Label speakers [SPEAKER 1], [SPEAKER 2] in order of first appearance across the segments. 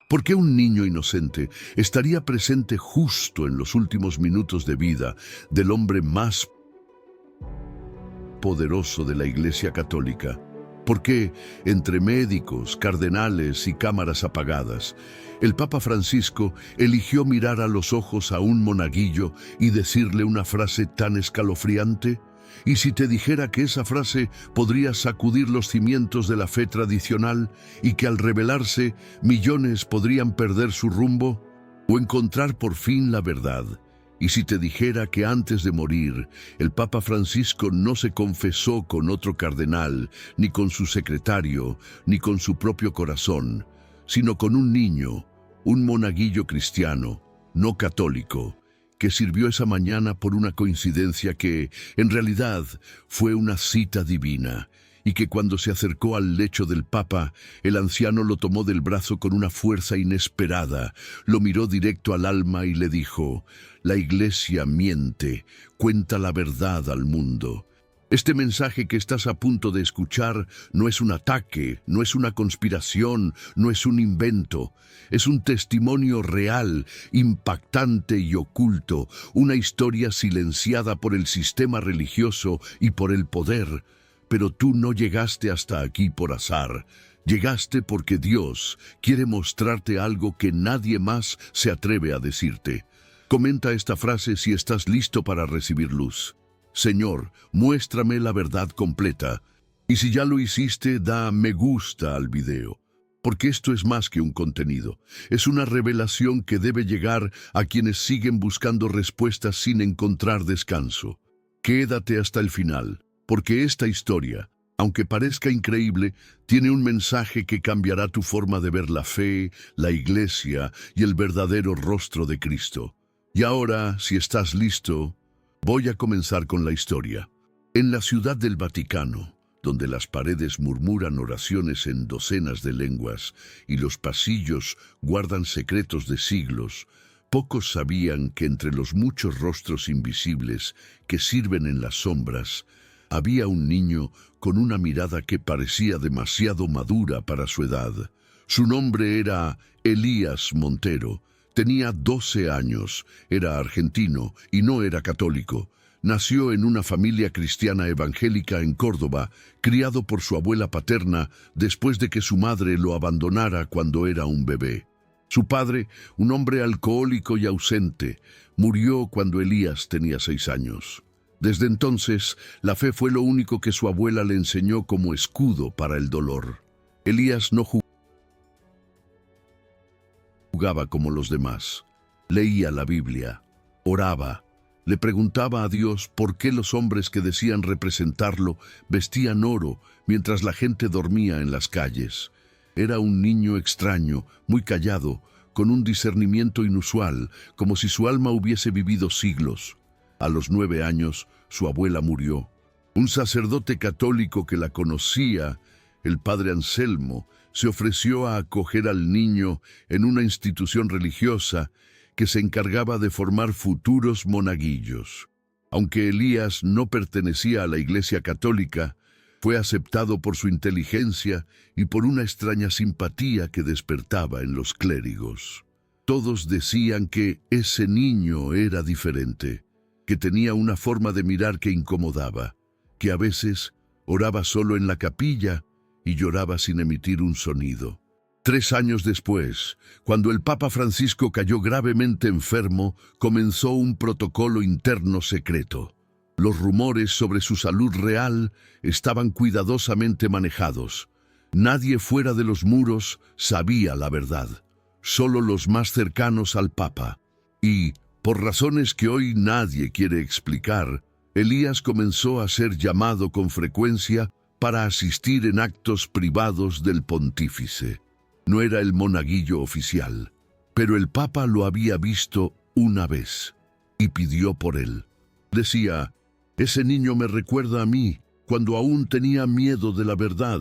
[SPEAKER 1] ¿Por qué un niño inocente estaría presente justo en los últimos minutos de vida del hombre más poderoso de la Iglesia Católica? ¿Por qué, entre médicos, cardenales y cámaras apagadas, el Papa Francisco eligió mirar a los ojos a un monaguillo y decirle una frase tan escalofriante? ¿Y si te dijera que esa frase podría sacudir los cimientos de la fe tradicional y que al revelarse millones podrían perder su rumbo o encontrar por fin la verdad? ¿Y si te dijera que antes de morir, el Papa Francisco no se confesó con otro cardenal, ni con su secretario, ni con su propio corazón, sino con un niño, un monaguillo cristiano, no católico, que sirvió esa mañana por una coincidencia que, en realidad, fue una cita divina, y que cuando se acercó al lecho del Papa, el anciano lo tomó del brazo con una fuerza inesperada, lo miró directo al alma y le dijo: «La Iglesia miente, cuenta la verdad al mundo». Este mensaje que estás a punto de escuchar no es un ataque, no es una conspiración, no es un invento. Es un testimonio real, impactante y oculto, una historia silenciada por el sistema religioso y por el poder. Pero tú no llegaste hasta aquí por azar. Llegaste porque Dios quiere mostrarte algo que nadie más se atreve a decirte. Comenta esta frase si estás listo para recibir luz. Señor, muéstrame la verdad completa. Y si ya lo hiciste, da me gusta al video. Porque esto es más que un contenido. Es una revelación que debe llegar a quienes siguen buscando respuestas sin encontrar descanso. Quédate hasta el final, porque esta historia, aunque parezca increíble, tiene un mensaje que cambiará tu forma de ver la fe, la Iglesia y el verdadero rostro de Cristo. Y ahora, si estás listo, voy a comenzar con la historia. En la ciudad del Vaticano, donde las paredes murmuran oraciones en docenas de lenguas y los pasillos guardan secretos de siglos, pocos sabían que entre los muchos rostros invisibles que sirven en las sombras, había un niño con una mirada que parecía demasiado madura para su edad. Su nombre era Elías Montero. Tenía 12 años, era argentino y no era católico. Nació en una familia cristiana evangélica en Córdoba, criado por su abuela paterna después de que su madre lo abandonara cuando era un bebé. Su padre, un hombre alcohólico y ausente, murió cuando Elías tenía 6 años. Desde entonces, la fe fue lo único que su abuela le enseñó como escudo para el dolor. Elías no jugaba como los demás. Leía la Biblia, oraba, le preguntaba a Dios por qué los hombres que decían representarlo vestían oro mientras la gente dormía en las calles. Era un niño extraño, muy callado, con un discernimiento inusual, como si su alma hubiese vivido siglos. A los 9 años, su abuela murió. Un sacerdote católico que la conocía, el padre Anselmo, se ofreció a acoger al niño en una institución religiosa que se encargaba de formar futuros monaguillos. Aunque Elías no pertenecía a la Iglesia Católica, fue aceptado por su inteligencia y por una extraña simpatía que despertaba en los clérigos. Todos decían que ese niño era diferente, que tenía una forma de mirar que incomodaba, que a veces oraba solo en la capilla y lloraba sin emitir un sonido. 3 años después, cuando el Papa Francisco cayó gravemente enfermo, comenzó un protocolo interno secreto. Los rumores sobre su salud real estaban cuidadosamente manejados. Nadie fuera de los muros sabía la verdad, solo los más cercanos al Papa. Y, por razones que hoy nadie quiere explicar, Elías comenzó a ser llamado con frecuencia para asistir en actos privados del pontífice. No era el monaguillo oficial, pero el Papa lo había visto una vez y pidió por él. Decía: «Ese niño me recuerda a mí, cuando aún tenía miedo de la verdad».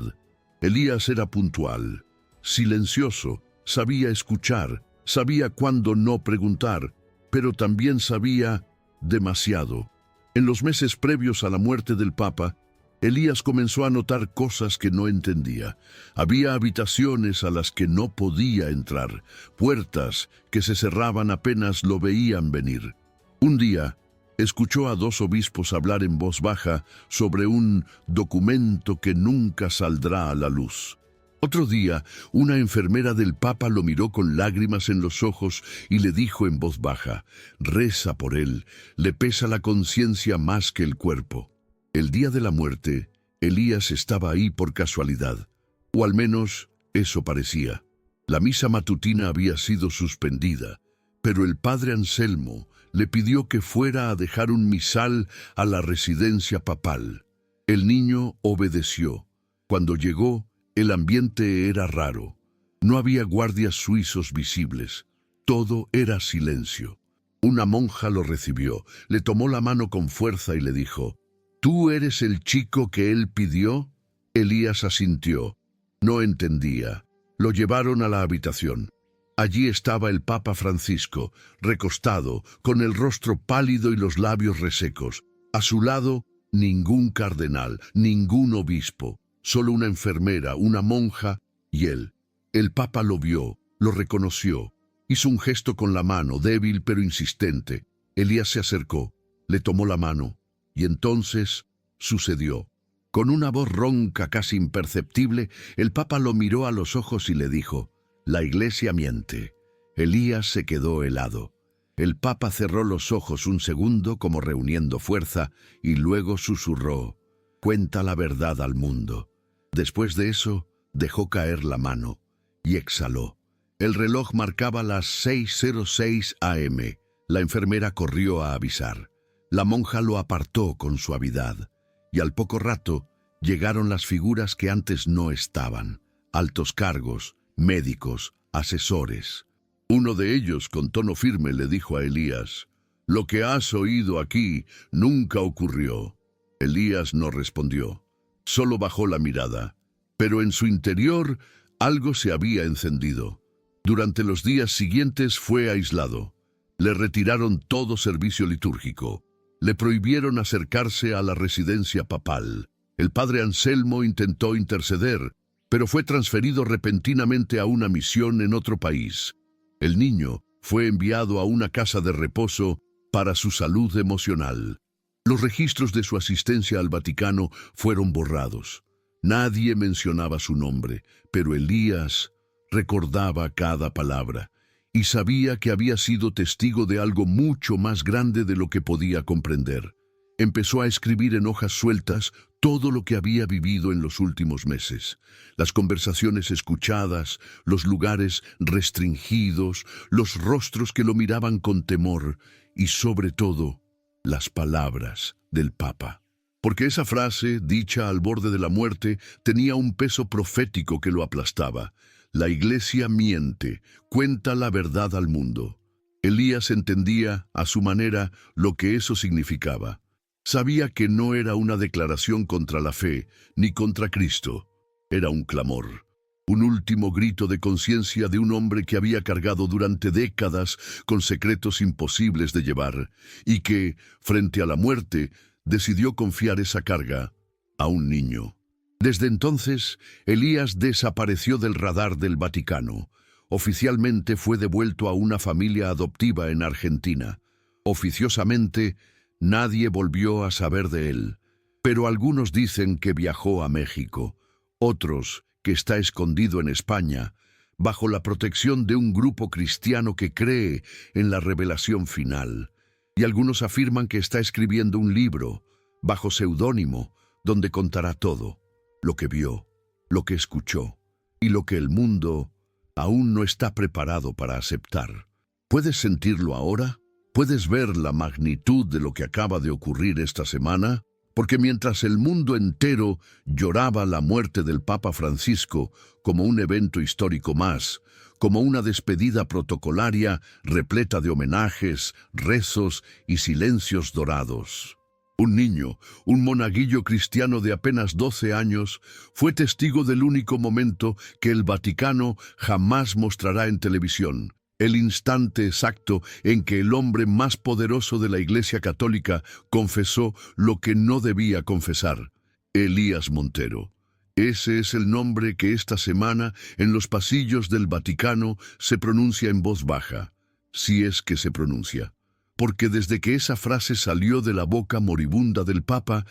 [SPEAKER 1] Elías era puntual, silencioso, sabía escuchar, sabía cuándo no preguntar, pero también sabía demasiado. En los meses previos a la muerte del Papa, Elías comenzó a notar cosas que no entendía. Había habitaciones a las que no podía entrar, puertas que se cerraban apenas lo veían venir. Un día, escuchó a dos obispos hablar en voz baja sobre un documento que nunca saldrá a la luz. Otro día, una enfermera del Papa lo miró con lágrimas en los ojos y le dijo en voz baja: «Reza por él, le pesa la conciencia más que el cuerpo». El día de la muerte, Elías estaba ahí por casualidad, o al menos eso parecía. La misa matutina había sido suspendida, pero el padre Anselmo le pidió que fuera a dejar un misal a la residencia papal. El niño obedeció. Cuando llegó, el ambiente era raro. No había guardias suizos visibles. Todo era silencio. Una monja lo recibió, le tomó la mano con fuerza y le dijo: «¿Tú eres el chico que él pidió?». Elías asintió. No entendía. Lo llevaron a la habitación. Allí estaba el Papa Francisco, recostado, con el rostro pálido y los labios resecos. A su lado, ningún cardenal, ningún obispo, solo una enfermera, una monja y él. El Papa lo vio, lo reconoció. Hizo un gesto con la mano, débil pero insistente. Elías se acercó, le tomó la mano, y entonces sucedió. Con una voz ronca, casi imperceptible, el Papa lo miró a los ojos y le dijo: «La Iglesia miente». Elías se quedó helado. El Papa cerró los ojos un segundo como reuniendo fuerza y luego susurró: «Cuenta la verdad al mundo». Después de eso, dejó caer la mano y exhaló. El reloj marcaba las 6:06 a.m. La enfermera corrió a avisar. La monja lo apartó con suavidad, y al poco rato llegaron las figuras que antes no estaban: altos cargos, médicos, asesores. Uno de ellos, con tono firme, le dijo a Elías: «Lo que has oído aquí nunca ocurrió». Elías no respondió, solo bajó la mirada, pero en su interior algo se había encendido. Durante los días siguientes fue aislado. Le retiraron todo servicio litúrgico. Le prohibieron acercarse a la residencia papal. El padre Anselmo intentó interceder, pero fue transferido repentinamente a una misión en otro país. El niño fue enviado a una casa de reposo para su salud emocional. Los registros de su asistencia al Vaticano fueron borrados. Nadie mencionaba su nombre, pero Elías recordaba cada palabra y sabía que había sido testigo de algo mucho más grande de lo que podía comprender. Empezó a escribir en hojas sueltas todo lo que había vivido en los últimos meses: las conversaciones escuchadas, los lugares restringidos, los rostros que lo miraban con temor y, sobre todo, las palabras del Papa. Porque esa frase, dicha al borde de la muerte, tenía un peso profético que lo aplastaba. La Iglesia miente, cuenta la verdad al mundo. Elías entendía, a su manera, lo que eso significaba. Sabía que no era una declaración contra la fe, ni contra Cristo. Era un clamor, un último grito de conciencia de un hombre que había cargado durante décadas con secretos imposibles de llevar, y que, frente a la muerte, decidió confiar esa carga a un niño. Desde entonces, Elías desapareció del radar del Vaticano. Oficialmente fue devuelto a una familia adoptiva en Argentina. Oficiosamente, nadie volvió a saber de él. Pero algunos dicen que viajó a México, otros que está escondido en España, bajo la protección de un grupo cristiano que cree en la revelación final. Y algunos afirman que está escribiendo un libro, bajo seudónimo, donde contará todo: lo que vio, lo que escuchó y lo que el mundo aún no está preparado para aceptar. ¿Puedes sentirlo ahora? ¿Puedes ver la magnitud de lo que acaba de ocurrir esta semana? Porque mientras el mundo entero lloraba la muerte del Papa Francisco como un evento histórico más, como una despedida protocolaria repleta de homenajes, rezos y silencios dorados, un niño, un monaguillo cristiano de apenas 12 años, fue testigo del único momento que el Vaticano jamás mostrará en televisión: el instante exacto en que el hombre más poderoso de la Iglesia Católica confesó lo que no debía confesar. Elías Montero. Ese es el nombre que esta semana en los pasillos del Vaticano se pronuncia en voz baja, si es que se pronuncia. Porque desde que esa frase salió de la boca moribunda del Papa,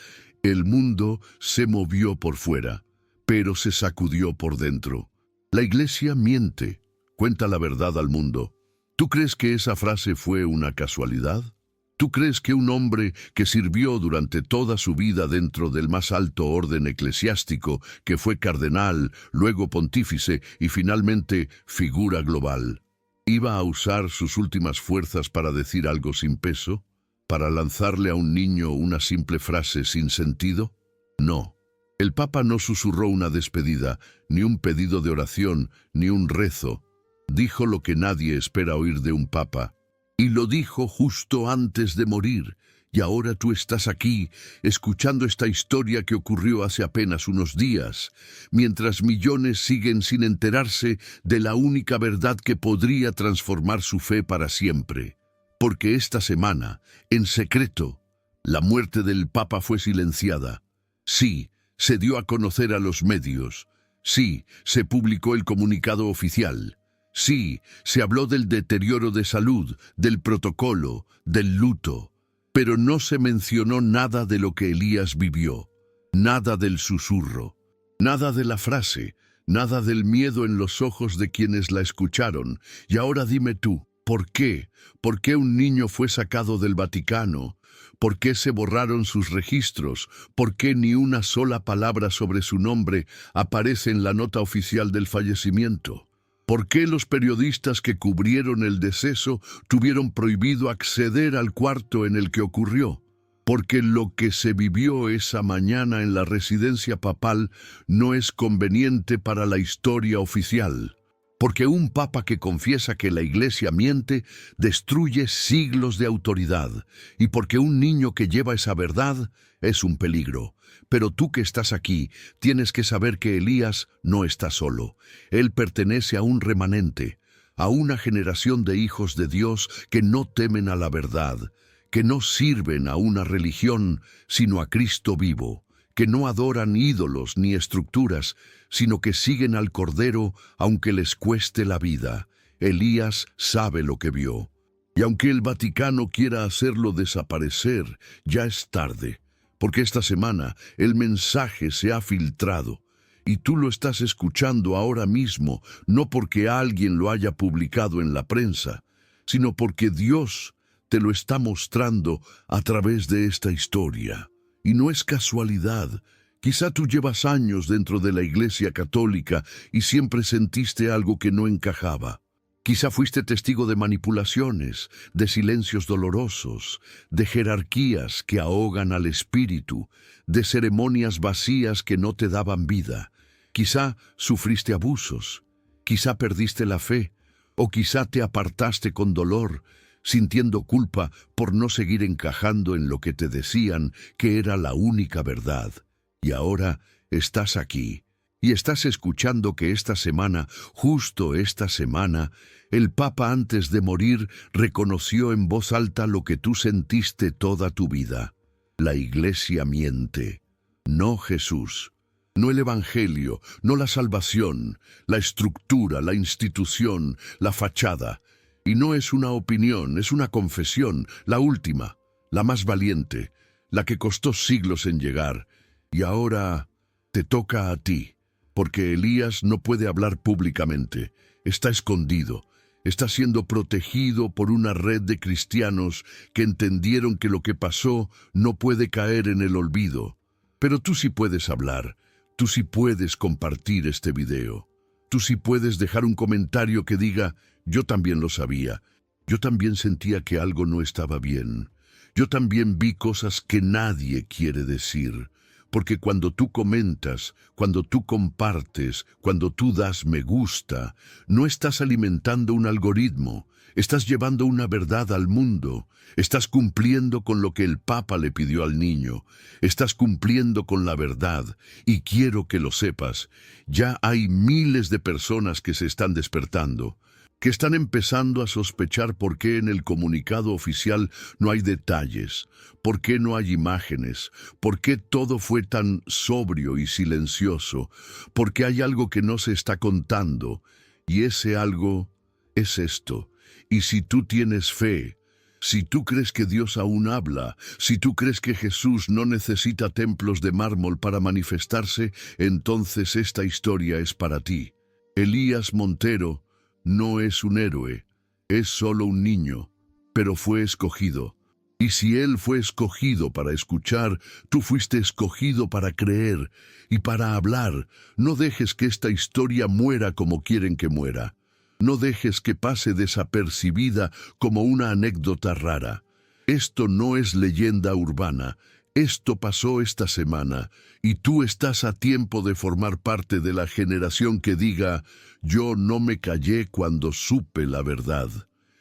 [SPEAKER 1] el mundo se movió por fuera, pero se sacudió por dentro. La Iglesia miente, cuenta la verdad al mundo. ¿Tú crees que esa frase fue una casualidad? ¿Tú crees que un hombre que sirvió durante toda su vida dentro del más alto orden eclesiástico, que fue cardenal, luego pontífice y finalmente figura global, iba a usar sus últimas fuerzas para decir algo sin peso? ¿Para lanzarle a un niño una simple frase sin sentido? No. El Papa no susurró una despedida, ni un pedido de oración, ni un rezo. Dijo lo que nadie espera oír de un Papa. Y lo dijo justo antes de morir. Y ahora tú estás aquí, escuchando esta historia que ocurrió hace apenas unos días, mientras millones siguen sin enterarse de la única verdad que podría transformar su fe para siempre. Porque esta semana, en secreto, la muerte del Papa fue silenciada. Sí, se dio a conocer a los medios. Sí, se publicó el comunicado oficial. Sí, se habló del deterioro de salud, del protocolo, del luto, pero no se mencionó nada de lo que Elías vivió, nada del susurro, nada de la frase, nada del miedo en los ojos de quienes la escucharon. Y ahora dime tú, ¿por qué? ¿Por qué un niño fue sacado del Vaticano? ¿Por qué se borraron sus registros? ¿Por qué ni una sola palabra sobre su nombre aparece en la nota oficial del fallecimiento? ¿Por qué los periodistas que cubrieron el deceso tuvieron prohibido acceder al cuarto en el que ocurrió? Porque lo que se vivió esa mañana en la residencia papal no es conveniente para la historia oficial. Porque un papa que confiesa que la Iglesia miente destruye siglos de autoridad, y porque un niño que lleva esa verdad es un peligro. Pero tú que estás aquí, tienes que saber que Elías no está solo. Él pertenece a un remanente, a una generación de hijos de Dios que no temen a la verdad, que no sirven a una religión, sino a Cristo vivo, que no adoran ídolos ni estructuras, sino que siguen al Cordero aunque les cueste la vida. Elías sabe lo que vio. Y aunque el Vaticano quiera hacerlo desaparecer, ya es tarde, porque esta semana el mensaje se ha filtrado. Y tú lo estás escuchando ahora mismo, no porque alguien lo haya publicado en la prensa, sino porque Dios te lo está mostrando a través de esta historia. Y no es casualidad. Quizá tú llevas años dentro de la Iglesia Católica y siempre sentiste algo que no encajaba. Quizá fuiste testigo de manipulaciones, de silencios dolorosos, de jerarquías que ahogan al espíritu, de ceremonias vacías que no te daban vida. Quizá sufriste abusos, quizá perdiste la fe, o quizá te apartaste con dolor, sintiendo culpa por no seguir encajando en lo que te decían que era la única verdad. Y ahora estás aquí, y estás escuchando que esta semana, justo esta semana, el Papa antes de morir reconoció en voz alta lo que tú sentiste toda tu vida. La Iglesia miente, no Jesús. No el Evangelio, no la salvación, la estructura, la institución, la fachada. Y no es una opinión, es una confesión, la última, la más valiente, la que costó siglos en llegar. Y ahora te toca a ti, porque Elías no puede hablar públicamente, está escondido, está siendo protegido por una red de cristianos que entendieron que lo que pasó no puede caer en el olvido. Pero tú sí puedes hablar. Tú sí puedes compartir este video. Tú sí puedes dejar un comentario que diga, yo también lo sabía. Yo también sentía que algo no estaba bien. Yo también vi cosas que nadie quiere decir. Porque cuando tú comentas, cuando tú compartes, cuando tú das me gusta, no estás alimentando un algoritmo. Estás llevando una verdad al mundo. Estás cumpliendo con lo que el Papa le pidió al niño. Estás cumpliendo con la verdad. Y quiero que lo sepas. Ya hay miles de personas que se están despertando. que están empezando a sospechar por qué en el comunicado oficial no hay detalles, por qué no hay imágenes, por qué todo fue tan sobrio y silencioso, por qué hay algo que no se está contando, y ese algo es esto. Y si tú tienes fe, si tú crees que Dios aún habla, si tú crees que Jesús no necesita templos de mármol para manifestarse, entonces esta historia es para ti. Elías Montero no es un héroe, es solo un niño, pero fue escogido. Y si él fue escogido para escuchar, tú fuiste escogido para creer y para hablar. No dejes que esta historia muera como quieren que muera. No dejes que pase desapercibida como una anécdota rara. Esto no es leyenda urbana. Esto pasó esta semana, y tú estás a tiempo de formar parte de la generación que diga, yo no me callé cuando supe la verdad.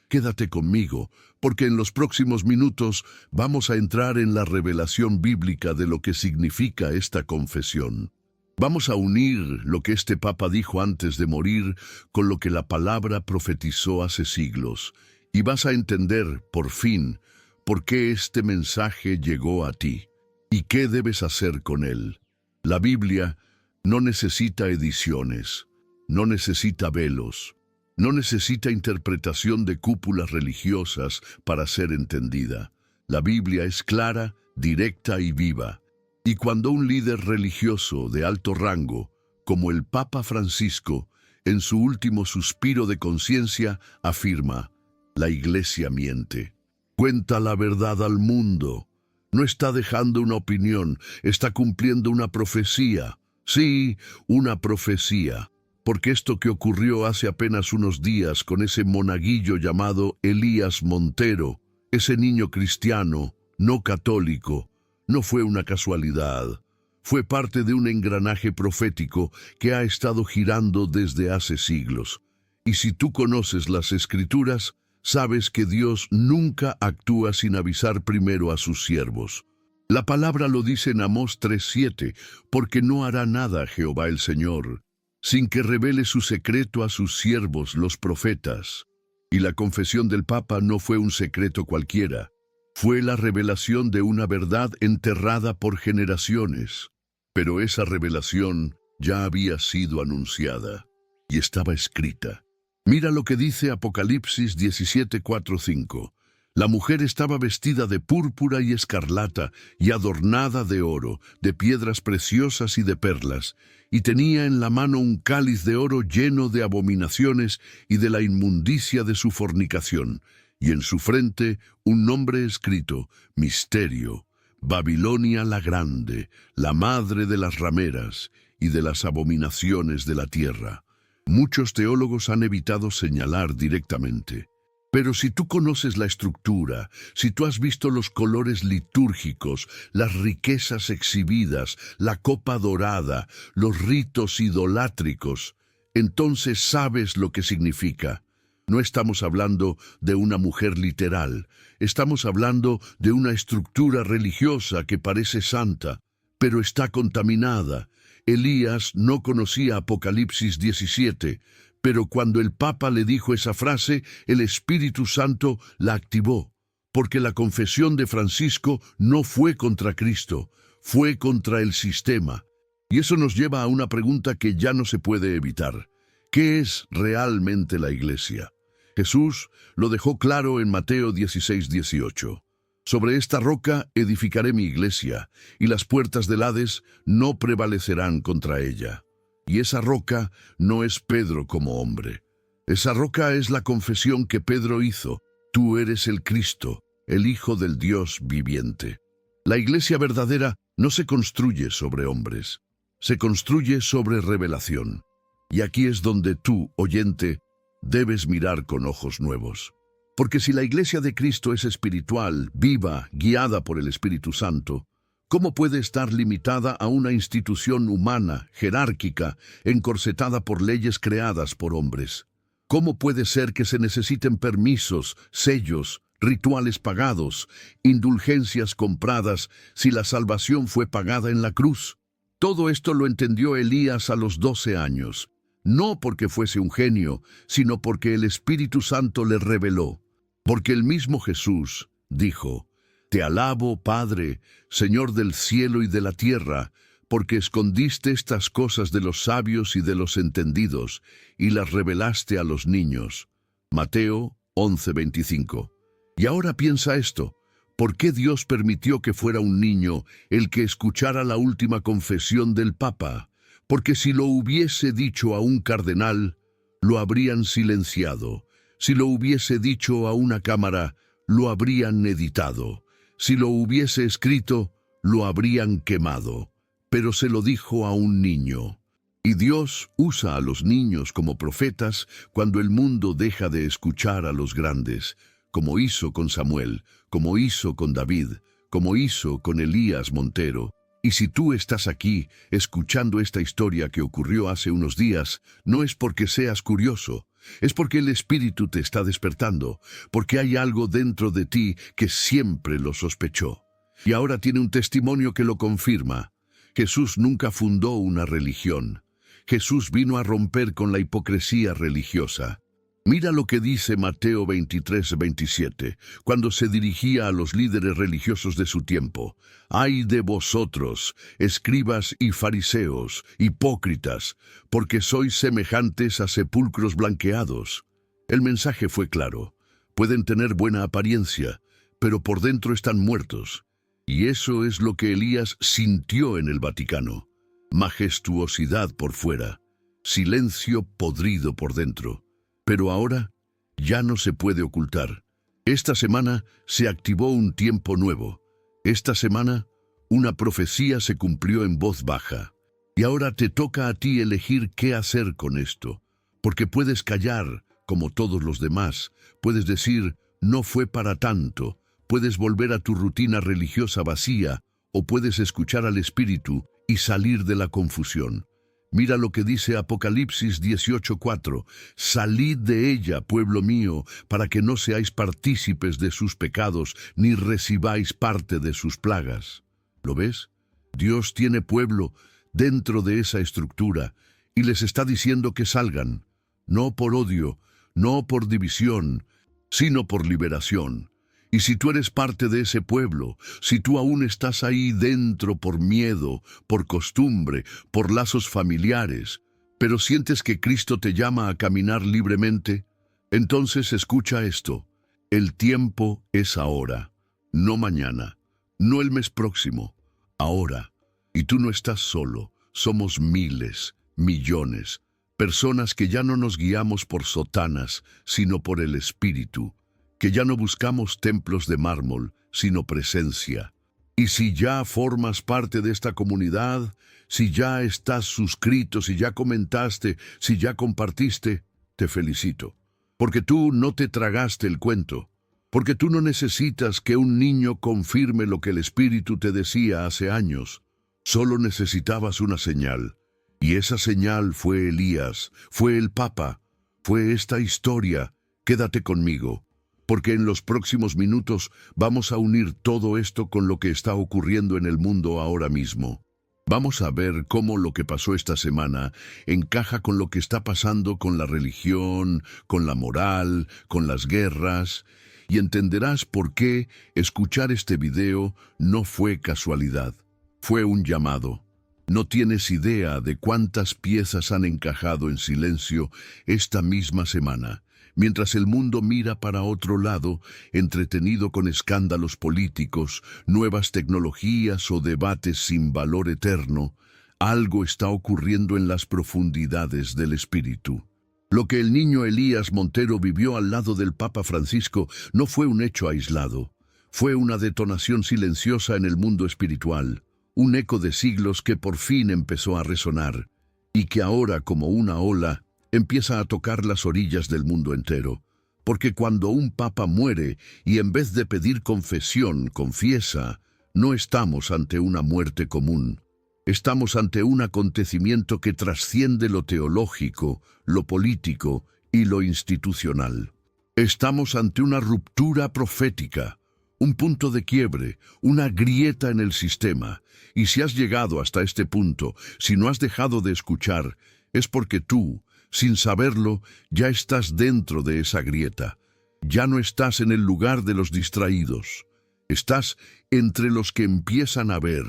[SPEAKER 1] Quédate conmigo, porque en los próximos minutos vamos a entrar en la revelación bíblica de lo que significa esta confesión. Vamos a unir lo que este Papa dijo antes de morir con lo que la palabra profetizó hace siglos, y vas a entender, por fin, por qué este mensaje llegó a ti y qué debes hacer con él. La Biblia no necesita ediciones, no necesita velos, no necesita interpretación de cúpulas religiosas para ser entendida. La Biblia es clara, directa y viva. Y cuando un líder religioso de alto rango, como el Papa Francisco, en su último suspiro de conciencia, afirma, la Iglesia miente. Cuenta la verdad al mundo. No está dejando una opinión, está cumpliendo una profecía. Sí, una profecía. Porque esto que ocurrió hace apenas unos días con ese monaguillo llamado Elías Montero, ese niño cristiano, no católico, no fue una casualidad. Fue parte de un engranaje profético que ha estado girando desde hace siglos. Y si tú conoces las Escrituras, sabes que Dios nunca actúa sin avisar primero a sus siervos. La palabra lo dice en Amós 3:7, porque no hará nada Jehová el Señor, sin que revele su secreto a sus siervos los profetas. Y la confesión del Papa no fue un secreto cualquiera. Fue la revelación de una verdad enterrada por generaciones. Pero esa revelación ya había sido anunciada y estaba escrita. Mira lo que dice Apocalipsis 17:4-5. La mujer estaba vestida de púrpura y escarlata y adornada de oro, de piedras preciosas y de perlas, y tenía en la mano un cáliz de oro lleno de abominaciones y de la inmundicia de su fornicación, y en su frente un nombre escrito, Misterio, Babilonia la Grande, la madre de las rameras y de las abominaciones de la tierra. Muchos teólogos han evitado señalar directamente. Pero si tú conoces la estructura, si tú has visto los colores litúrgicos, las riquezas exhibidas, la copa dorada, los ritos idolátricos, entonces sabes lo que significa. No estamos hablando de una mujer literal, estamos hablando de una estructura religiosa que parece santa, pero está contaminada. Elías no conocía Apocalipsis 17, pero cuando el Papa le dijo esa frase, el Espíritu Santo la activó, porque la confesión de Francisco no fue contra Cristo, fue contra el sistema. Y eso nos lleva a una pregunta que ya no se puede evitar. ¿Qué es realmente la Iglesia? Jesús lo dejó claro en Mateo 16:18. Sobre esta roca edificaré mi iglesia, y las puertas del Hades no prevalecerán contra ella. Y esa roca no es Pedro como hombre. Esa roca es la confesión que Pedro hizo. Tú eres el Cristo, el Hijo del Dios viviente. La iglesia verdadera no se construye sobre hombres, se construye sobre revelación. Y aquí es donde tú, oyente, debes mirar con ojos nuevos. Porque si la iglesia de Cristo es espiritual, viva, guiada por el Espíritu Santo, ¿cómo puede estar limitada a una institución humana, jerárquica, encorsetada por leyes creadas por hombres? ¿Cómo puede ser que se necesiten permisos, sellos, rituales pagados, indulgencias compradas, si la salvación fue pagada en la cruz? Todo esto lo entendió Elías a los 12 años. no porque fuese un genio, sino porque el Espíritu Santo le reveló. Porque el mismo Jesús dijo: «Te alabo, Padre, Señor del cielo y de la tierra, porque escondiste estas cosas de los sabios y de los entendidos, y las revelaste a los niños». Mateo 11:25. Y ahora piensa esto: ¿por qué Dios permitió que fuera un niño el que escuchara la última confesión del Papa? Porque si lo hubiese dicho a un cardenal, lo habrían silenciado. Si lo hubiese dicho a una cámara, lo habrían editado. Si lo hubiese escrito, lo habrían quemado. Pero se lo dijo a un niño. Y Dios usa a los niños como profetas cuando el mundo deja de escuchar a los grandes, como hizo con Samuel, como hizo con David, como hizo con Elías Montero. Y si tú estás aquí escuchando esta historia que ocurrió hace unos días, no es porque seas curioso, es porque el Espíritu te está despertando, porque hay algo dentro de ti que siempre lo sospechó. Y ahora tiene un testimonio que lo confirma. Jesús nunca fundó una religión. Jesús vino a romper con la hipocresía religiosa. Mira lo que dice Mateo 23:27, cuando se dirigía a los líderes religiosos de su tiempo. «Ay de vosotros, escribas y fariseos, hipócritas, porque sois semejantes a sepulcros blanqueados». El mensaje fue claro. Pueden tener buena apariencia, pero por dentro están muertos. Y eso es lo que Elías sintió en el Vaticano. Majestuosidad por fuera, silencio podrido por dentro. Pero ahora ya no se puede ocultar. Esta semana se activó un tiempo nuevo. Esta semana una profecía se cumplió en voz baja. Y ahora te toca a ti elegir qué hacer con esto. Porque puedes callar, como todos los demás. Puedes decir: no fue para tanto. Puedes volver a tu rutina religiosa vacía, o puedes escuchar al Espíritu y salir de la confusión. Mira lo que dice Apocalipsis 18:4. «Salid de ella, pueblo mío, para que no seáis partícipes de sus pecados, ni recibáis parte de sus plagas». ¿Lo ves? Dios tiene pueblo dentro de esa estructura y les está diciendo que salgan, no por odio, no por división, sino por liberación. Y si tú eres parte de ese pueblo, si tú aún estás ahí dentro por miedo, por costumbre, por lazos familiares, pero sientes que Cristo te llama a caminar libremente, entonces escucha esto: el tiempo es ahora, no mañana, no el mes próximo, ahora. Y tú no estás solo, somos miles, millones, personas que ya no nos guiamos por sotanas, sino por el Espíritu, que ya no buscamos templos de mármol, sino presencia. Y si ya formas parte de esta comunidad, si ya estás suscrito, si ya comentaste, si ya compartiste, te felicito. Porque tú no te tragaste el cuento. Porque tú no necesitas que un niño confirme lo que el Espíritu te decía hace años. Solo necesitabas una señal. Y esa señal fue Elías, fue el Papa, fue esta historia. Quédate conmigo, porque en los próximos minutos vamos a unir todo esto con lo que está ocurriendo en el mundo ahora mismo. Vamos a ver cómo lo que pasó esta semana encaja con lo que está pasando con la religión, con la moral, con las guerras, y entenderás por qué escuchar este video no fue casualidad, fue un llamado. No tienes idea de cuántas piezas han encajado en silencio esta misma semana, mientras el mundo mira para otro lado, entretenido con escándalos políticos, nuevas tecnologías o debates sin valor eterno. Algo está ocurriendo en las profundidades del espíritu. Lo que el niño Elías Montero vivió al lado del Papa Francisco no fue un hecho aislado, fue una detonación silenciosa en el mundo espiritual. Un eco de siglos que por fin empezó a resonar, y que ahora, como una ola, empieza a tocar las orillas del mundo entero. Porque cuando un papa muere y en vez de pedir confesión, confiesa, no estamos ante una muerte común. Estamos ante un acontecimiento que trasciende lo teológico, lo político y lo institucional. Estamos ante una ruptura profética, un punto de quiebre, una grieta en el sistema. Y si has llegado hasta este punto, si no has dejado de escuchar, es porque tú, Sin saberlo, ya estás dentro de esa grieta. Ya no estás en el lugar de los distraídos. Estás entre los que empiezan a ver.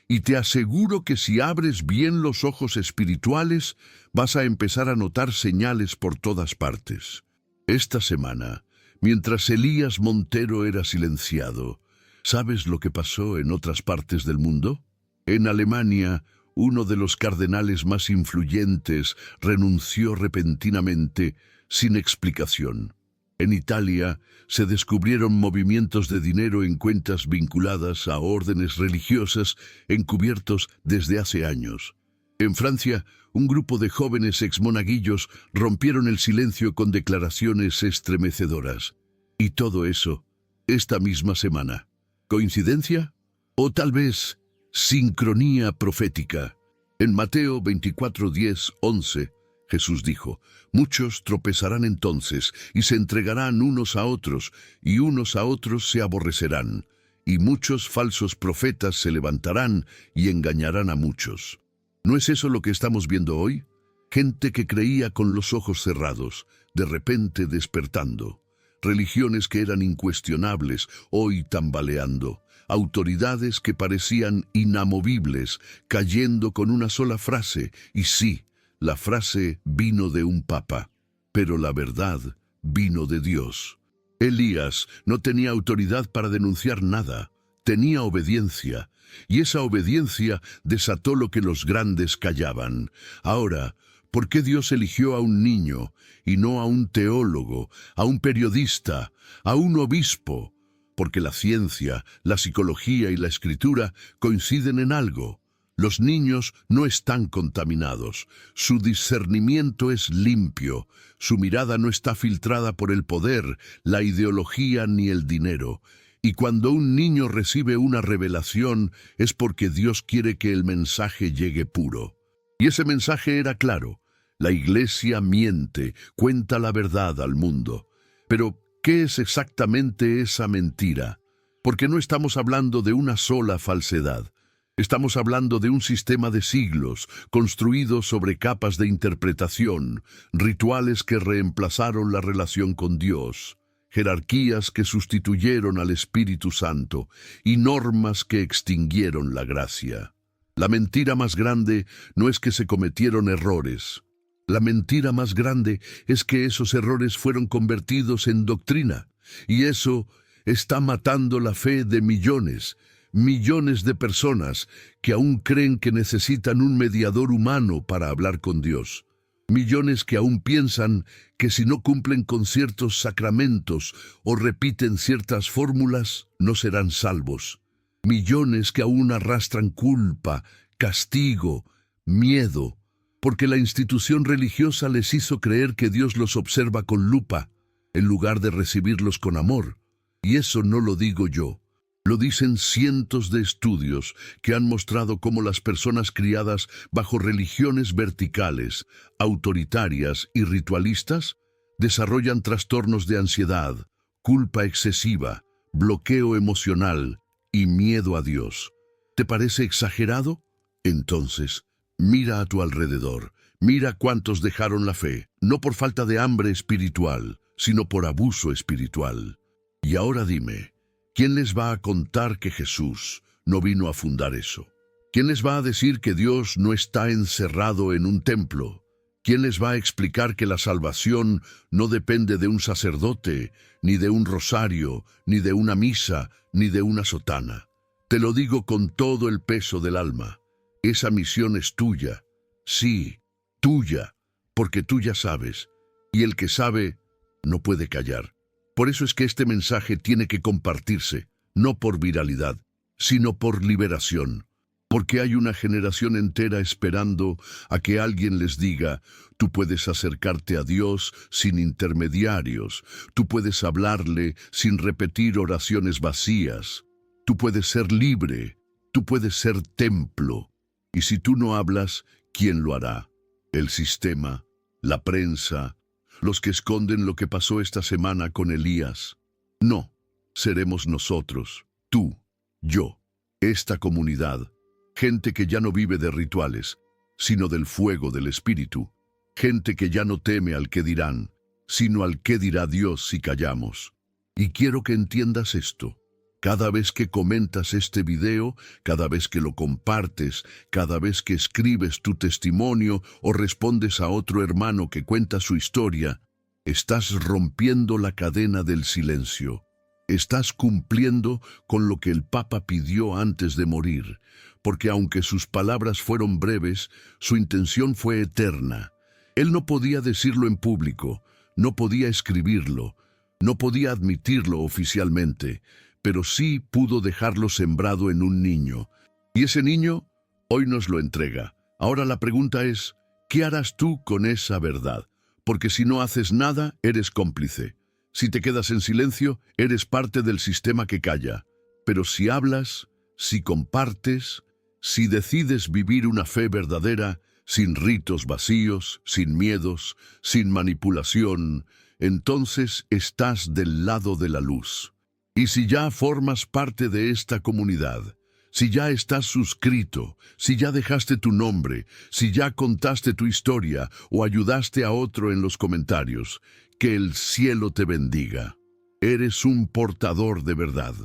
[SPEAKER 1] Y te aseguro que si abres bien los ojos espirituales, vas a empezar a notar señales por todas partes. Esta semana, mientras Elías Montero era silenciado, ¿sabes lo que pasó en otras partes del mundo? En Alemania, uno de los cardenales más influyentes renunció repentinamente, sin explicación. En Italia se descubrieron movimientos de dinero en cuentas vinculadas a órdenes religiosas encubiertos desde hace años. En Francia, un grupo de jóvenes exmonaguillos rompieron el silencio con declaraciones estremecedoras. Y todo eso, esta misma semana. ¿Coincidencia? ¿O tal vez sincronía profética? En Mateo 24, 10, 11, Jesús dijo: muchos tropezarán entonces y se entregarán unos a otros, y unos a otros se aborrecerán, y muchos falsos profetas se levantarán y engañarán a muchos. ¿No es eso lo que estamos viendo hoy? Gente que creía con los ojos cerrados, de repente despertando. Religiones que eran incuestionables, hoy tambaleando. Autoridades que parecían inamovibles, cayendo con una sola frase. Y sí, la frase vino de un papa, pero la verdad vino de Dios. Elías no tenía autoridad para denunciar nada, tenía obediencia, y esa obediencia desató lo que los grandes callaban. Ahora, ¿por qué Dios eligió a un niño y no a un teólogo, a un periodista, a un obispo? Porque la ciencia, la psicología y la escritura coinciden en algo. Los niños no están contaminados, su discernimiento es limpio, su mirada no está filtrada por el poder, la ideología ni el dinero. Y cuando un niño recibe una revelación es porque Dios quiere que el mensaje llegue puro. Y ese mensaje era claro: la Iglesia miente, cuenta la verdad al mundo. Pero, ¿qué es exactamente esa mentira? Porque no estamos hablando de una sola falsedad. Estamos hablando de un sistema de siglos, construido sobre capas de interpretación, rituales que reemplazaron la relación con Dios, jerarquías que sustituyeron al Espíritu Santo y normas que extinguieron la gracia. La mentira más grande no es que se cometieron errores. La mentira más grande es que esos errores fueron convertidos en doctrina, y eso está matando la fe de millones de personas que aún creen que necesitan un mediador humano para hablar con Dios. Millones que aún piensan que si no cumplen con ciertos sacramentos o repiten ciertas fórmulas, no serán salvos. Millones que aún arrastran culpa, castigo, miedo, porque la institución religiosa les hizo creer que Dios los observa con lupa, en lugar de recibirlos con amor. Y eso no lo digo yo. Lo dicen cientos de estudios que han mostrado cómo las personas criadas bajo religiones verticales, autoritarias y ritualistas desarrollan trastornos de ansiedad, culpa excesiva, bloqueo emocional y miedo a Dios. ¿Te parece exagerado? Entonces, mira a tu alrededor. Mira cuántos dejaron la fe, no por falta de hambre espiritual, sino por abuso espiritual. Y ahora dime, ¿quién les va a contar que Jesús no vino a fundar eso? ¿Quién les va a decir que Dios no está encerrado en un templo? ¿Quién les va a explicar que la salvación no depende de un sacerdote, ni de un rosario, ni de una misa, ni de una sotana? Te lo digo con todo el peso del alma. Esa misión es tuya. Sí, tuya, porque tú ya sabes. Y el que sabe no puede callar. Por eso es que este mensaje tiene que compartirse, no por viralidad, sino por liberación. Porque hay una generación entera esperando a que alguien les diga: tú puedes acercarte a Dios sin intermediarios, tú puedes hablarle sin repetir oraciones vacías, tú puedes ser libre, tú puedes ser templo. Y si tú no hablas, ¿quién lo hará? El sistema, la prensa, los que esconden lo que pasó esta semana con Elías. No, seremos nosotros, tú, yo, esta comunidad, gente que ya no vive de rituales, sino del fuego del Espíritu. gente que ya no teme al que dirán, sino al que dirá Dios si callamos. Y quiero que entiendas esto. Cada vez que comentas este video, cada vez que lo compartes, cada vez que escribes tu testimonio o respondes a otro hermano que cuenta su historia, estás rompiendo la cadena del silencio. Estás cumpliendo con lo que el Papa pidió antes de morir, porque aunque sus palabras fueron breves, su intención fue eterna. Él no podía decirlo en público, no podía escribirlo, no podía admitirlo oficialmente, pero sí pudo dejarlo sembrado en un niño. Y ese niño hoy nos lo entrega. Ahora la pregunta es, ¿qué harás tú con esa verdad? Porque si no haces nada, eres cómplice. Si te quedas en silencio, eres parte del sistema que calla. Pero si hablas, si compartes, si decides vivir una fe verdadera, sin ritos vacíos, sin miedos, sin manipulación, entonces estás del lado de la luz. Y si ya formas parte de esta comunidad, si ya estás suscrito, si ya dejaste tu nombre, si ya contaste tu historia o ayudaste a otro en los comentarios, que el cielo te bendiga. Eres un portador de verdad,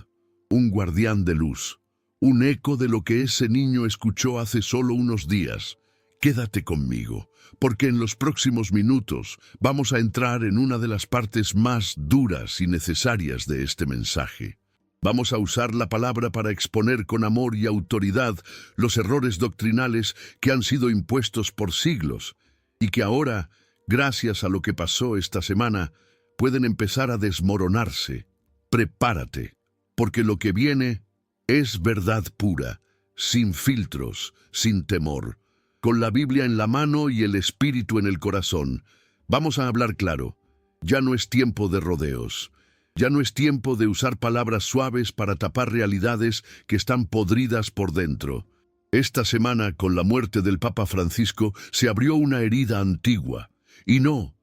[SPEAKER 1] un guardián de luz, un eco de lo que ese niño escuchó hace solo unos días. Quédate conmigo, porque en los próximos minutos vamos a entrar en una de las partes más duras y necesarias de este mensaje. Vamos a usar la palabra para exponer con amor y autoridad los errores doctrinales que han sido impuestos por siglos y que ahora, gracias a lo que pasó esta semana, pueden empezar a desmoronarse. Prepárate, porque lo que viene es verdad pura, sin filtros, sin temor. Con la Biblia en la mano y el Espíritu en el corazón, vamos a hablar claro. Ya no es tiempo de rodeos. Ya no es tiempo de usar palabras suaves para tapar realidades que están podridas por dentro. Esta semana, con la muerte del Papa Francisco, se abrió una herida antigua. Y no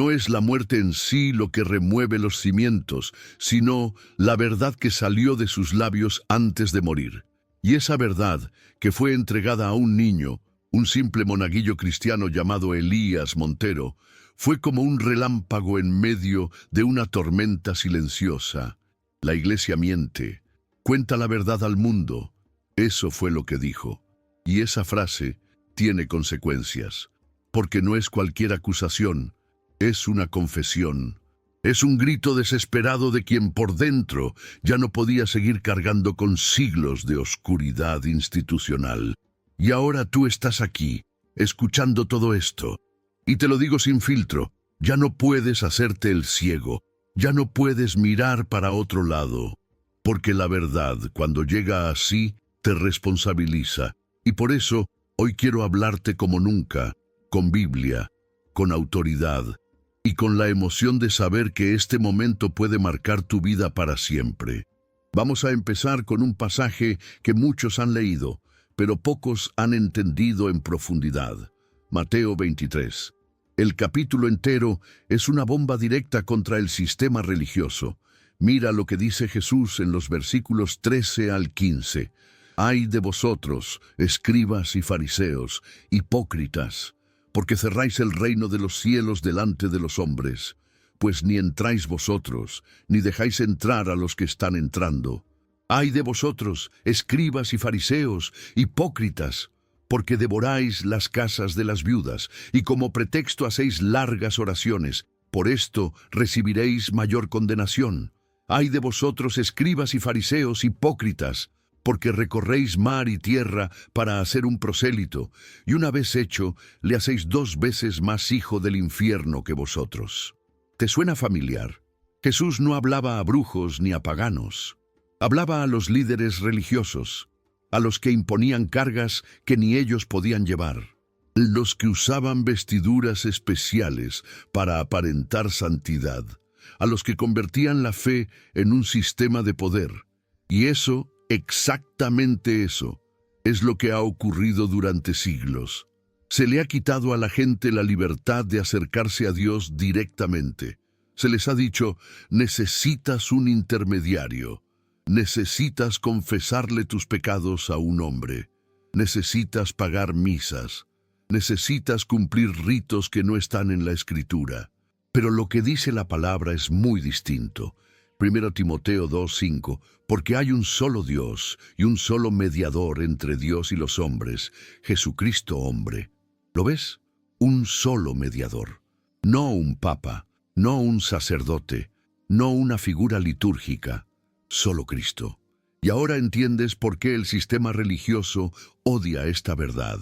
[SPEAKER 1] es la muerte en sí lo que remueve los cimientos, sino la verdad que salió de sus labios antes de morir. Y esa verdad, que fue entregada a un niño, un simple monaguillo cristiano llamado Elías Montero, fue como un relámpago en medio de una tormenta silenciosa. La Iglesia miente, cuenta la verdad al mundo. Eso fue lo que dijo. Y esa frase tiene consecuencias, porque no es cualquier acusación, es una confesión. Es un grito desesperado de quien por dentro ya no podía seguir cargando con siglos de oscuridad institucional. Y ahora tú estás aquí, escuchando todo esto. Y te lo digo sin filtro, ya no puedes hacerte el ciego, ya no puedes mirar para otro lado, porque la verdad, cuando llega así, te responsabiliza. Y por eso, hoy quiero hablarte como nunca, con Biblia, con autoridad, y con la emoción de saber que este momento puede marcar tu vida para siempre. Vamos a empezar con un pasaje que muchos han leído, pero pocos han entendido en profundidad. Mateo 23. El capítulo entero es una bomba directa contra el sistema religioso. Mira lo que dice Jesús en los versículos 13 al 15. «Ay de vosotros, escribas y fariseos, hipócritas, porque cerráis el reino de los cielos delante de los hombres, pues ni entráis vosotros, ni dejáis entrar a los que están entrando. Ay de vosotros, escribas y fariseos, hipócritas, porque devoráis las casas de las viudas, y como pretexto hacéis largas oraciones. Por esto recibiréis mayor condenación. Ay de vosotros, escribas y fariseos, hipócritas, porque recorréis mar y tierra para hacer un prosélito, y una vez hecho, le hacéis 2 veces más hijo del infierno que vosotros». ¿Te suena familiar? Jesús no hablaba a brujos ni a paganos. Hablaba a los líderes religiosos, a los que imponían cargas que ni ellos podían llevar, los que usaban vestiduras especiales para aparentar santidad, a los que convertían la fe en un sistema de poder. Y eso, exactamente eso, es lo que ha ocurrido durante siglos. Se le ha quitado a la gente la libertad de acercarse a Dios directamente. Se les ha dicho, necesitas un intermediario. Necesitas confesarle tus pecados a un hombre. Necesitas pagar misas. Necesitas cumplir ritos que no están en la Escritura. Pero lo que dice la palabra es muy distinto. 1 Timoteo 2:5, porque hay un solo Dios y un solo mediador entre Dios y los hombres, Jesucristo hombre. ¿Lo ves? Un solo mediador. No un papa, no un sacerdote, no una figura litúrgica, solo Cristo. Y ahora entiendes por qué el sistema religioso odia esta verdad.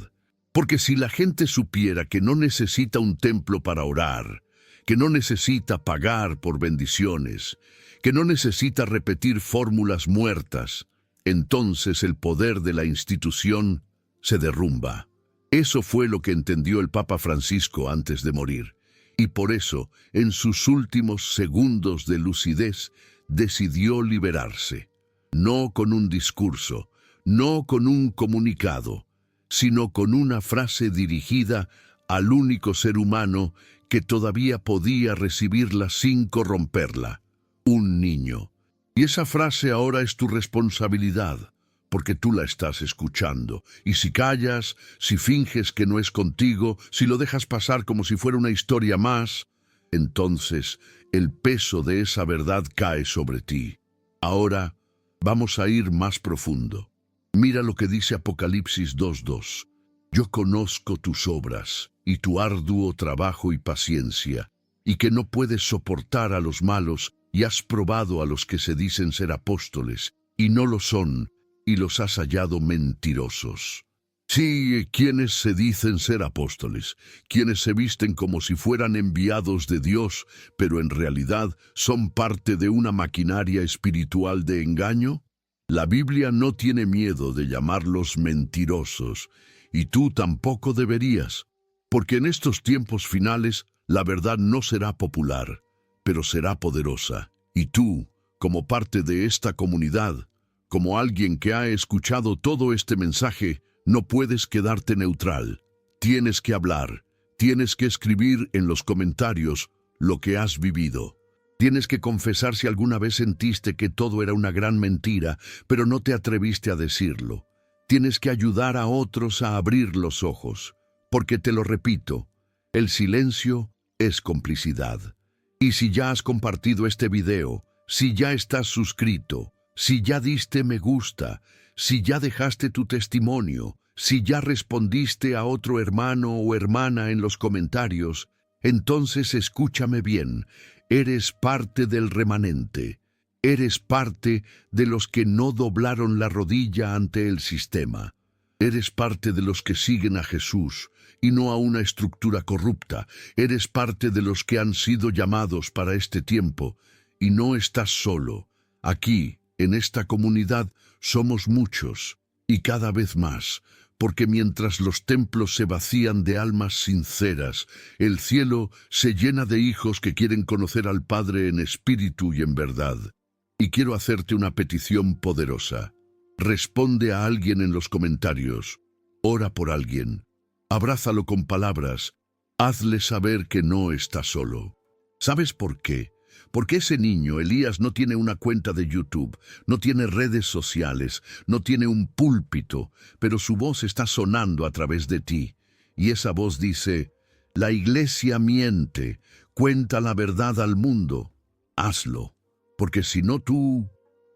[SPEAKER 1] Porque si la gente supiera que no necesita un templo para orar, que no necesita pagar por bendiciones, que no necesita repetir fórmulas muertas, entonces el poder de la institución se derrumba. Eso fue lo que entendió el Papa Francisco antes de morir. Y por eso, en sus últimos segundos de lucidez, decidió liberarse. No con un discurso, no con un comunicado, sino con una frase dirigida al único ser humano que todavía podía recibirla sin corromperla, un niño. Y esa frase ahora es tu responsabilidad, porque tú la estás escuchando. Y si callas, si finges que no es contigo, si lo dejas pasar como si fuera una historia más, entonces el peso de esa verdad cae sobre ti. Ahora vamos a ir más profundo. Mira lo que dice Apocalipsis 2:2. Yo conozco tus obras y tu arduo trabajo y paciencia, y que no puedes soportar a los malos, y has probado a los que se dicen ser apóstoles, y no lo son, y los has hallado mentirosos. Sí, quienes se dicen ser apóstoles, quienes se visten como si fueran enviados de Dios, pero en realidad son parte de una maquinaria espiritual de engaño. La Biblia no tiene miedo de llamarlos mentirosos, y tú tampoco deberías, porque en estos tiempos finales la verdad no será popular, pero será poderosa. Y tú, como parte de esta comunidad, como alguien que ha escuchado todo este mensaje, no puedes quedarte neutral. Tienes que hablar, tienes que escribir en los comentarios lo que has vivido. Tienes que confesar si alguna vez sentiste que todo era una gran mentira, pero no te atreviste a decirlo. Tienes que ayudar a otros a abrir los ojos, porque te lo repito, el silencio es complicidad. Y si ya has compartido este video, si ya estás suscrito, si ya diste me gusta, si ya dejaste tu testimonio, si ya respondiste a otro hermano o hermana en los comentarios, entonces escúchame bien, eres parte del remanente. Eres parte de los que no doblaron la rodilla ante el sistema. Eres parte de los que siguen a Jesús y no a una estructura corrupta. Eres parte de los que han sido llamados para este tiempo y no estás solo. Aquí, en esta comunidad, somos muchos y cada vez más, porque mientras los templos se vacían de almas sinceras, el cielo se llena de hijos que quieren conocer al Padre en espíritu y en verdad. Y quiero hacerte una petición poderosa. Responde a alguien en los comentarios. Ora por alguien. Abrázalo con palabras. Hazle saber que no está solo. ¿Sabes por qué? Porque ese niño, Elías, no tiene una cuenta de YouTube, no tiene redes sociales, no tiene un púlpito, pero su voz está sonando a través de ti. Y esa voz dice, la iglesia miente, cuenta la verdad al mundo. Hazlo. Porque si no tú,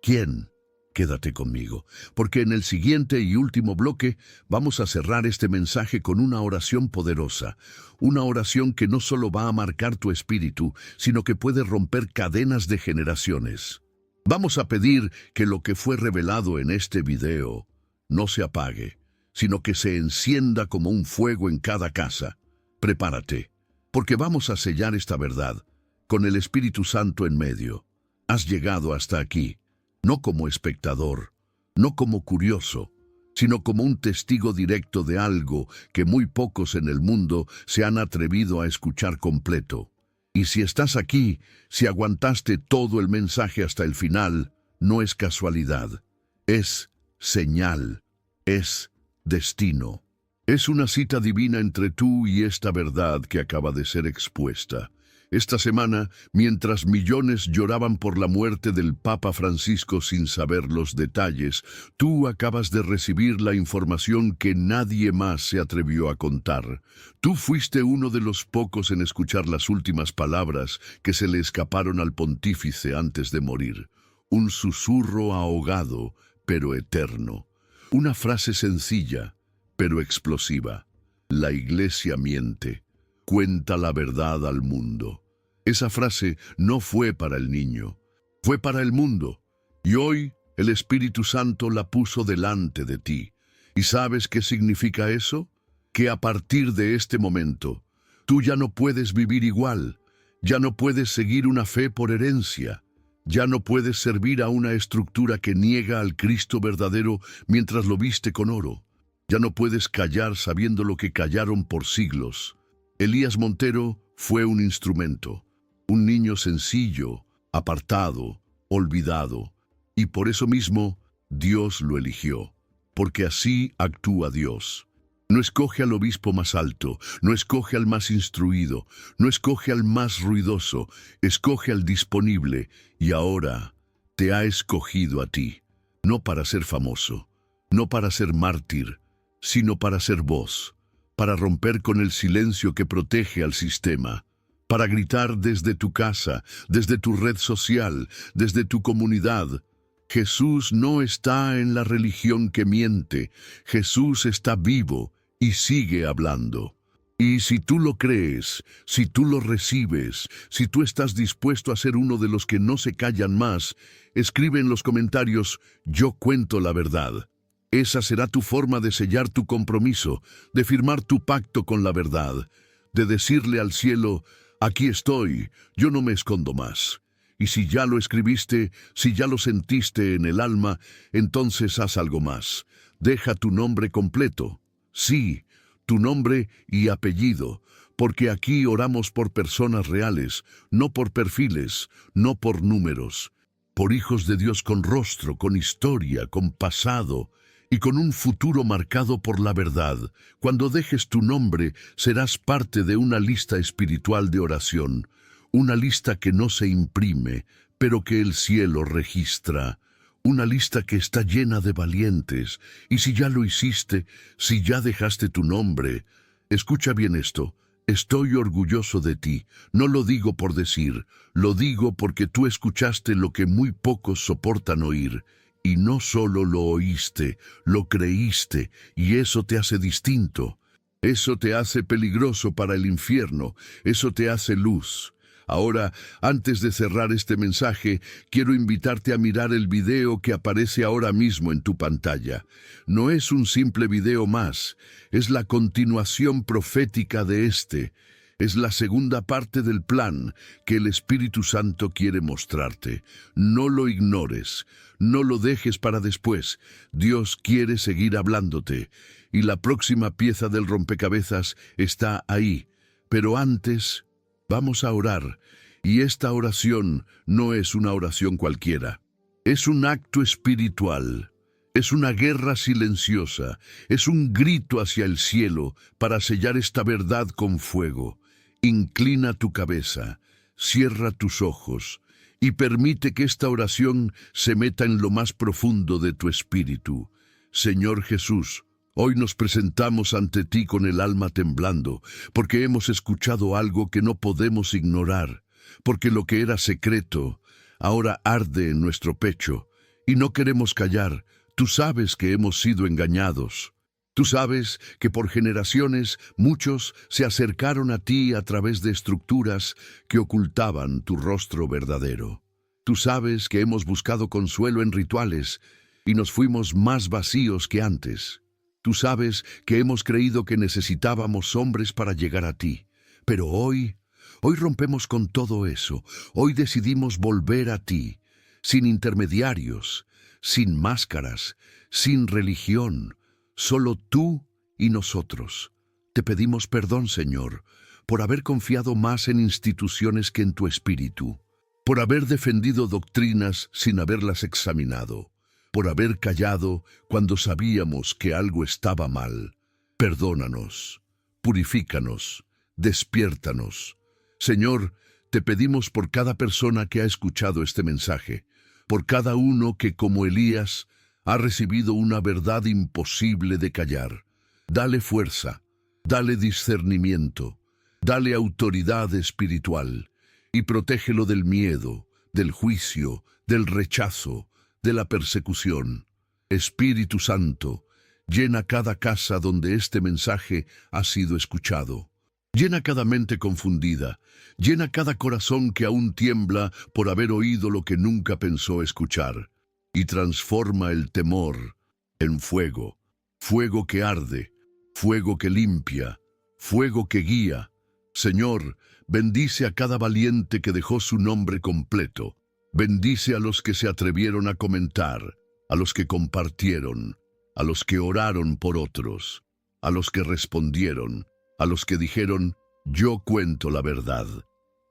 [SPEAKER 1] ¿quién? Quédate conmigo, porque en el siguiente y último bloque vamos a cerrar este mensaje con una oración poderosa, una oración que no solo va a marcar tu espíritu, sino que puede romper cadenas de generaciones. Vamos a pedir que lo que fue revelado en este video no se apague, sino que se encienda como un fuego en cada casa. Prepárate, porque vamos a sellar esta verdad con el Espíritu Santo en medio. Has llegado hasta aquí, no como espectador, no como curioso, sino como un testigo directo de algo que muy pocos en el mundo se han atrevido a escuchar completo. Y si estás aquí, si aguantaste todo el mensaje hasta el final, no es casualidad, es señal, es destino. Es una cita divina entre tú y esta verdad que acaba de ser expuesta. Esta semana, mientras millones lloraban por la muerte del Papa Francisco sin saber los detalles, tú acabas de recibir la información que nadie más se atrevió a contar. Tú fuiste uno de los pocos en escuchar las últimas palabras que se le escaparon al pontífice antes de morir. Un susurro ahogado, pero eterno. Una frase sencilla, pero explosiva. La Iglesia miente. Cuenta la verdad al mundo. Esa frase no fue para el niño, fue para el mundo. Y hoy el Espíritu Santo la puso delante de ti. ¿Y sabes qué significa eso? Que a partir de este momento, tú ya no puedes vivir igual, ya no puedes seguir una fe por herencia, ya no puedes servir a una estructura que niega al Cristo verdadero mientras lo viste con oro. Ya no puedes callar sabiendo lo que callaron por siglos. Elías Montero fue un instrumento, un niño sencillo, apartado, olvidado, y por eso mismo Dios lo eligió, porque así actúa Dios. No escoge al obispo más alto, no escoge al más instruido, no escoge al más ruidoso, escoge al disponible, y ahora te ha escogido a ti, no para ser famoso, no para ser mártir, sino para ser voz, para romper con el silencio que protege al sistema, para gritar desde tu casa, desde tu red social, desde tu comunidad. Jesús no está en la religión que miente, Jesús está vivo y sigue hablando. Y si tú lo crees, si tú lo recibes, si tú estás dispuesto a ser uno de los que no se callan más, escribe en los comentarios: yo cuento la verdad. Esa será tu forma de sellar tu compromiso, de firmar tu pacto con la verdad, de decirle al cielo: aquí estoy, yo no me escondo más. Y si ya lo escribiste, si ya lo sentiste en el alma, entonces haz algo más. Deja tu nombre completo. Sí, tu nombre y apellido, porque aquí oramos por personas reales, no por perfiles, no por números, por hijos de Dios con rostro, con historia, con pasado, y con un futuro marcado por la verdad. Cuando dejes tu nombre, serás parte de una lista espiritual de oración, una lista que no se imprime, pero que el cielo registra, una lista que está llena de valientes. Y si ya lo hiciste, si ya dejaste tu nombre, escucha bien esto: estoy orgulloso de ti. No lo digo por decir, lo digo porque tú escuchaste lo que muy pocos soportan oír. Y no solo lo oíste, lo creíste, y eso te hace distinto. Eso te hace peligroso para el infierno, eso te hace luz. Ahora, antes de cerrar este mensaje, quiero invitarte a mirar el video que aparece ahora mismo en tu pantalla. No es un simple video más, es la continuación profética de este. Es la segunda parte del plan que el Espíritu Santo quiere mostrarte. No lo ignores, no lo dejes para después. Dios quiere seguir hablándote, y la próxima pieza del rompecabezas está ahí. Pero antes, vamos a orar, y esta oración no es una oración cualquiera. Es un acto espiritual. Es una guerra silenciosa, es un grito hacia el cielo para sellar esta verdad con fuego. Inclina tu cabeza, cierra tus ojos y permite que esta oración se meta en lo más profundo de tu espíritu. Señor Jesús, hoy nos presentamos ante ti con el alma temblando, porque hemos escuchado algo que no podemos ignorar, porque lo que era secreto ahora arde en nuestro pecho, y no queremos callar. Tú sabes que hemos sido engañados. Tú sabes que por generaciones muchos se acercaron a ti a través de estructuras que ocultaban tu rostro verdadero. Tú sabes que hemos buscado consuelo en rituales y nos fuimos más vacíos que antes. Tú sabes que hemos creído que necesitábamos hombres para llegar a ti. Pero hoy rompemos con todo eso. Hoy decidimos volver a ti, sin intermediarios, sin máscaras, sin religión. Solo tú y nosotros. Te pedimos perdón, Señor, por haber confiado más en instituciones que en tu espíritu, por haber defendido doctrinas sin haberlas examinado, por haber callado cuando sabíamos que algo estaba mal. Perdónanos, purifícanos, despiértanos. Señor, Te pedimos por cada persona que ha escuchado este mensaje, por cada uno que, como Elías, ha recibido una verdad imposible de callar. Dale fuerza, dale discernimiento, dale autoridad espiritual y protégelo del miedo, del juicio, del rechazo, de la persecución. Espíritu Santo, llena cada casa donde este mensaje ha sido escuchado. Llena cada mente confundida, llena cada corazón que aún tiembla por haber oído lo que nunca pensó escuchar, y transforma el temor en fuego, fuego que arde, fuego que limpia, fuego que guía. Señor, bendice a cada valiente que dejó su nombre completo. Bendice a los que se atrevieron a comentar, a los que compartieron, a los que oraron por otros, a los que respondieron, a los que dijeron, yo cuento la verdad.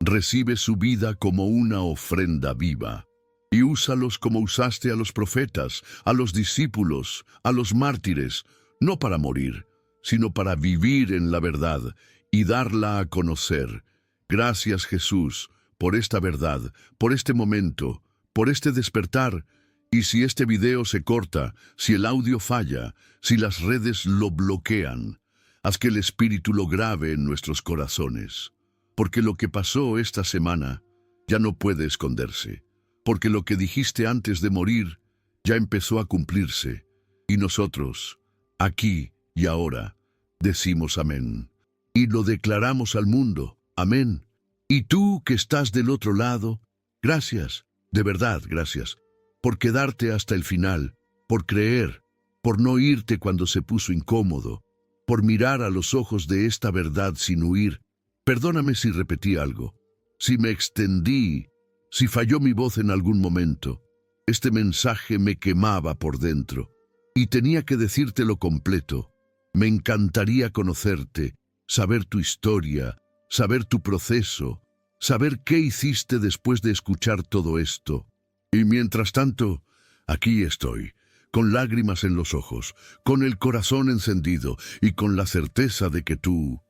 [SPEAKER 1] Recibe su vida como una ofrenda viva y úsalos como usaste a los profetas, a los discípulos, a los mártires, no para morir, sino para vivir en la verdad y darla a conocer. Gracias, Jesús, por esta verdad, por este momento, por este despertar. Y si este video se corta, si el audio falla, si las redes lo bloquean, haz que el Espíritu lo grabe en nuestros corazones. Porque lo que pasó esta semana ya no puede esconderse. Porque lo que dijiste antes de morir ya empezó a cumplirse. Y nosotros, aquí y ahora, decimos amén. Y lo declaramos al mundo, amén. Y tú que estás del otro lado, gracias, de verdad gracias, por quedarte hasta el final, por creer, por no irte cuando se puso incómodo, por mirar a los ojos de esta verdad sin huir. Perdóname si repetí algo, si me extendí, si falló mi voz en algún momento. Este mensaje me quemaba por dentro y tenía que decírtelo completo. Me encantaría conocerte, saber tu historia, saber tu proceso, saber qué hiciste después de escuchar todo esto. Y mientras tanto, aquí estoy, con lágrimas en los ojos, con el corazón encendido y con la certeza de que tú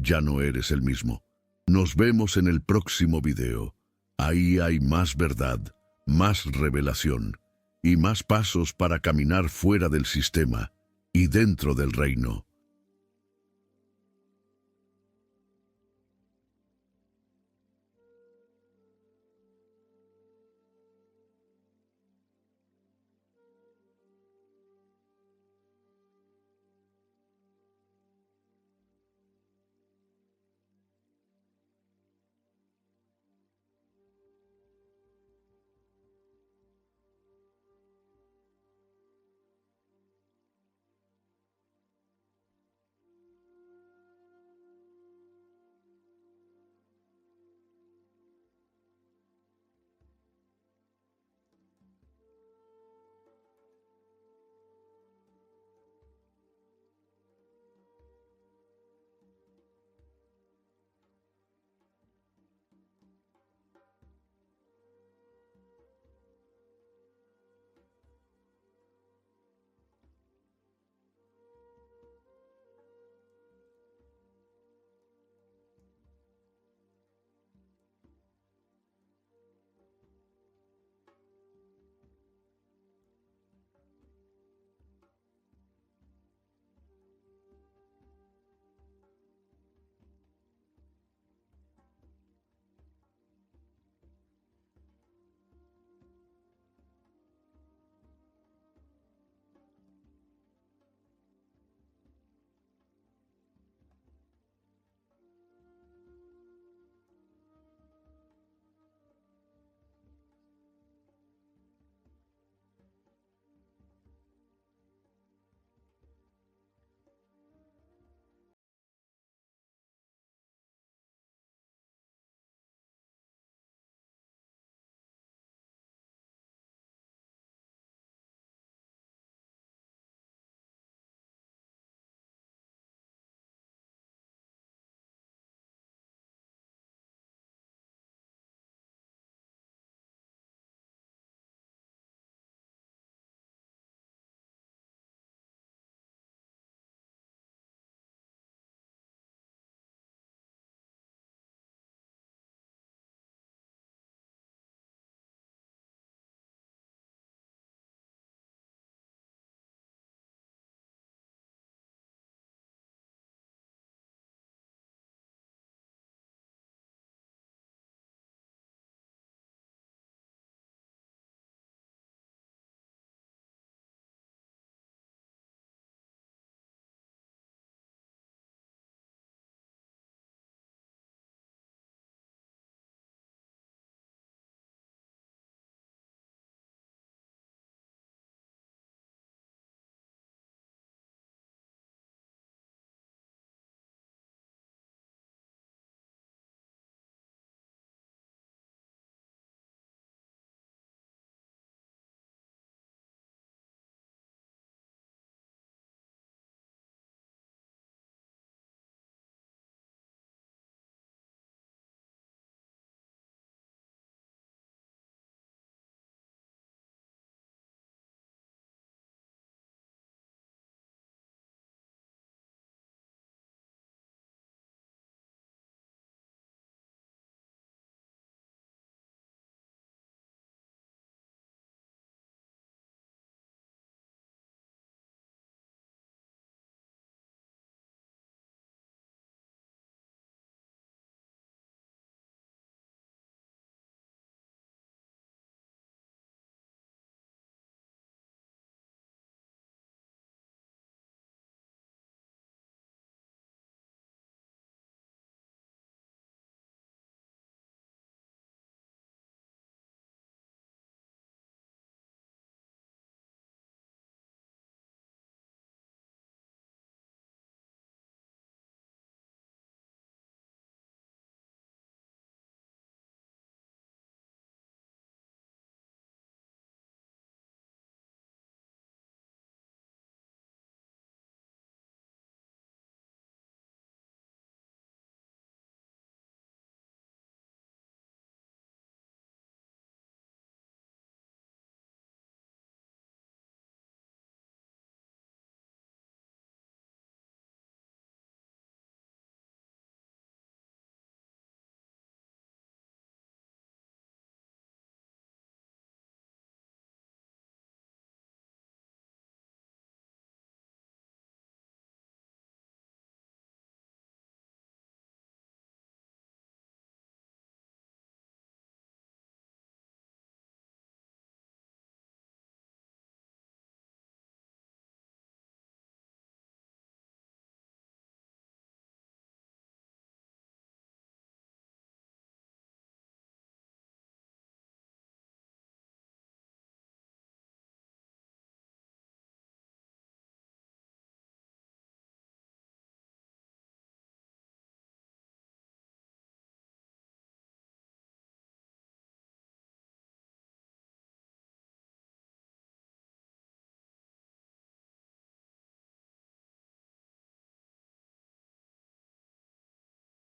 [SPEAKER 1] ya no eres el mismo. Nos vemos en el próximo video. Ahí hay más verdad, más revelación y más pasos para caminar fuera del sistema y dentro del reino.